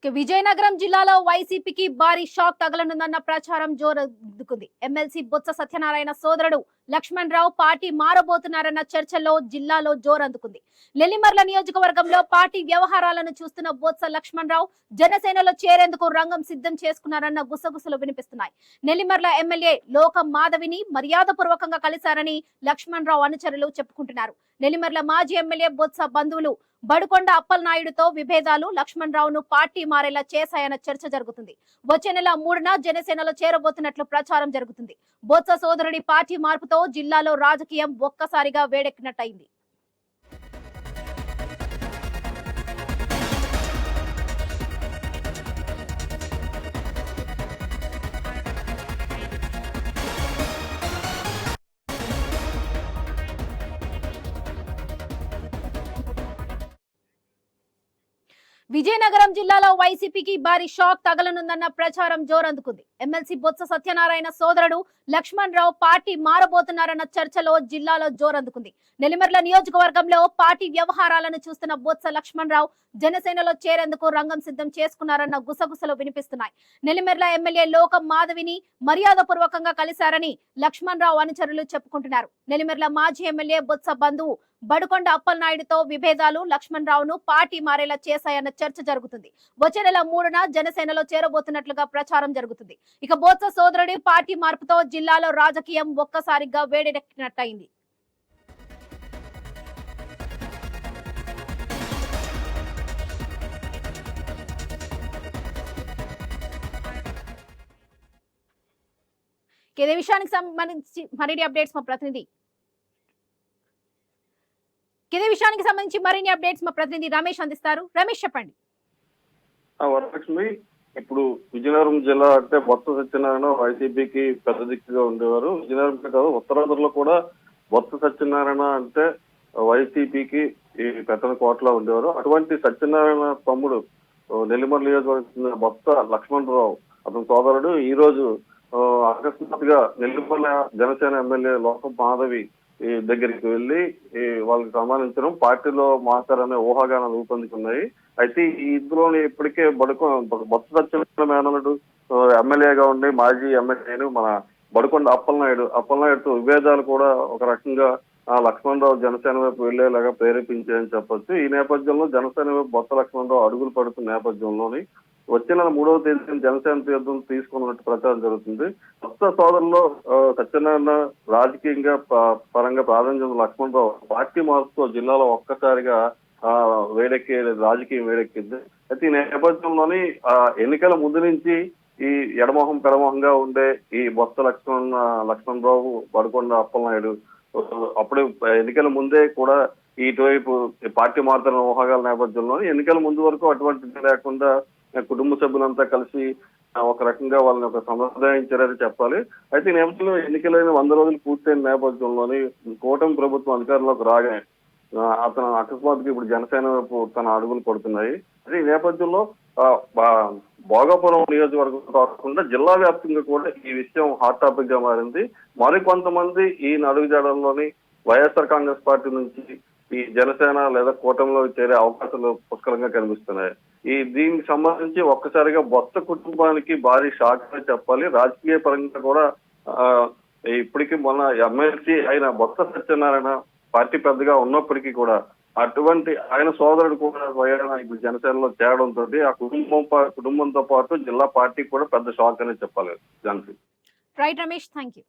విజయనగరం జిల్లాలో వైసీపీకి భారీ షాక్ తగలనుందన్న ప్రచారం జోరందుకుంది. ఎమ్మెల్సీ బొత్స సత్యనారాయణ సోదరుడు లక్ష్మణ్ రావు పార్టీ మారబోతున్నారన్న చర్చల్లో జిల్లాలో జోరందుకుంది. నెల్లిమర్ల నియోజకవర్గంలో పార్టీ వ్యవహారాలను చూస్తున్న బొత్స లక్ష్మణ్ రావు జనసేనలో చేరేందుకు రంగం సిద్ధం చేసుకున్నారన్న గుసగుసలు వినిపిస్తున్నాయి. నెల్లిమర్ల ఎమ్మెల్యే లోకం మాధవిని మర్యాదపూర్వకంగా కలిశారని లక్ష్మణ్ రావు అనుచరులు చెప్పుకుంటున్నారు. నెల్లిమర్ల మాజీ ఎమ్మెల్యే బొత్స బంధువులు బడుకొండ అప్పలనాయుడుతో విభేదాలు లక్ష్మణ్ రావును పార్టీ మారేలా చేశాయన్న చర్చ జరుగుతుంది. వచ్చే నెల 3న జనసేనలో చేరబోతున్నట్లు ప్రచారం జరుగుతుంది. బొత్స సోదరుడి పార్టీ మార్పుతో జిల్లాలో రాజకీయం ఒక్కసారిగా వేడెక్కినట్టయింది. విజయనగరం జిల్లాలో వైసీపీకి భారీ షాక్ తగలనుందన్న ప్రచారం జోరందుకుంది. ఎమ్మెల్సీ బొత్స సత్యనారాయణ సోదరుడు లక్ష్మణ్ రావు పార్టీ మారబోతున్నారన్న చర్చలో జిల్లాలో జోరందుకుంది. నెల్లిమర్ల నియోజకవర్గంలో పార్టీ వ్యవహారాలను చూస్తున్న బొత్స లక్ష్మణ్ రావు జనసేనలో చేరేందుకు రంగం సిద్ధం చేసుకున్నారన్న గుసగుసలు వినిపిస్తున్నాయి. నెల్లిమర్ల ఎమ్మెల్యే లోకం మాధవిని మర్యాదపూర్వకంగా కలిశారని లక్ష్మణ్ రావు అనుచరులు చెప్పుకుంటున్నారు. నెల్లిమర్ల మాజీ ఎమ్మెల్యే బొత్స బంధువు బడుకొండ అప్పలనాయుడుతో విభేదాలు లక్ష్మణ్ రావును పార్టీ మారేలా చేశాయన్న చర్చ జరుగుతుంది. వచ్చే నెల 3న జనసేనలో చేరబోతున్నట్లుగా ప్రచారం జరుగుతుంది. ఇక బొత్స సోదరుడి పార్టీ మార్పుతో జిల్లాలో రాజకీయం ఒక్కసారిగా వేడెక్కినట్టయింది. ఇదే విషయానికి సంబంధించి మరిన్ని అప్డేట్స్ మరిన్ని అప్డేట్స్ మా ప్రతినిధి రమేష్ అందిస్తారు. రమేష్, చెప్పండి. వరలక్ష్మి, ఇప్పుడు విజయనగరం జిల్లా అంటే బొత్స సత్యనారాయణ వైసీపీకి పెద్ద దిక్కుగా ఉండేవారు. విజయనగరం కాదు, ఉత్తరాంధ్రలో కూడా బొత్స సత్యనారాయణ అంటే వైసీపీకి ఈ పెద్ద కోటలో ఉండేవారు. అటువంటి సత్యనారాయణ తమ్ముడు నెల్లిమర్ల నియోజకవర్గం బొత్స లక్ష్మణ్ రావు అతని సోదరుడు ఈ రోజు అకస్మాత్తుగా నెల్లిమర్ల జనసేన ఎమ్మెల్యే లోకం మాధవి దగ్గరికి వెళ్లి వాళ్ళకి సన్మానించడం, పార్టీలో మాట్లాడనే ఊహాగానాలు రూపొందుకున్నాయి. అయితే ఈ ఇద్దరులోని ఇప్పటికే బొత్స సత్యనారాయణ మేనలుడు ఎమ్మెల్యేగా ఉండి మాజీ ఎమ్మెల్యేను మన బడుకొండ అప్పలనాయుడుతో విభేదాలు కూడా ఒక రకంగా లక్ష్మణ్ రావు జనసేన వైపు వెళ్లేలాగా ప్రేరేపించాయని చెప్పొచ్చు. ఈ నేపథ్యంలో జనసేన వైపు బొత్స లక్ష్మణ్ రావు అడుగులు పడుతున్న నేపథ్యంలోని వచ్చే నెల 3వ తేదీన జనసేన తీర్థం తీసుకున్నట్టు ప్రచారం జరుగుతుంది. కొత్త సోదరులో సత్యనారాయణ రాజకీయంగా పరంగా ప్రాధాన్యత లక్ష్మణ్ రావు పార్టీ మార్పుతో జిల్లాలో ఒక్కసారిగా రాజకీయం వేడెక్కింది. అయితే ఈ నేపథ్యంలోని ఎన్నికల ముందు నుంచి ఈ ఎడమొహం పెడమొహంగా ఉండే ఈ బొత్స లక్ష్మణ్ రావు బడుకొండ అప్పలనాయుడు అప్పుడు ఎన్నికల ముందే కూడా ఇటువైపు పార్టీ మారుతున్న ఊహాగాల నేపథ్యంలో ఎన్నికల ముందు వరకు అటువంటిది లేకుండా కుటుంబ సభ్యులంతా కలిసి ఒక రకంగా వాళ్ళని ఒక సముదాయించారని చెప్పాలి. అయితే ఈ నేపథ్యంలో ఎన్నికలైన 100 రోజులు పూర్తయిన నేపథ్యంలోని కూటమి ప్రభుత్వం అధికారంలోకి రాగానే అతను అకస్మాత్తుగా ఇప్పుడు జనసేన వైపు తన అడుగులు పడుతున్నాయి. అయితే ఈ నేపథ్యంలో భోగాపురం నియోజకవర్గం కాకుండా జిల్లా వ్యాప్తంగా కూడా ఈ విషయం హాట్ టాపిక్ గా మారింది. మరికొంతమంది ఈ అడుగుజాడల్లోని వైఎస్ఆర్ కాంగ్రెస్ పార్టీ నుంచి ఈ జనసేన లేదా కూటమిలో చేరే అవకాశాలు పుష్కలంగా కనిపిస్తున్నాయి. దీనికి సంబంధించి ఒక్కసారిగా బొత్స కుటుంబానికి భారీ షాక్ అని చెప్పాలి. రాజకీయ పరంగా కూడా ఇప్పటికీ మొన్న ఎమ్మెల్సీ అయిన బొత్స సత్యనారాయణ పార్టీ పెద్దగా ఉన్నప్పటికీ కూడా అటువంటి ఆయన సోదరుడు కూడా ఇప్పుడు జనసేనలో చేరడంతో ఆ కుటుంబంతో పాటు జిల్లా పార్టీ కూడా పెద్ద షాక్ అని చెప్పాలి. Right Ramesh, thank you.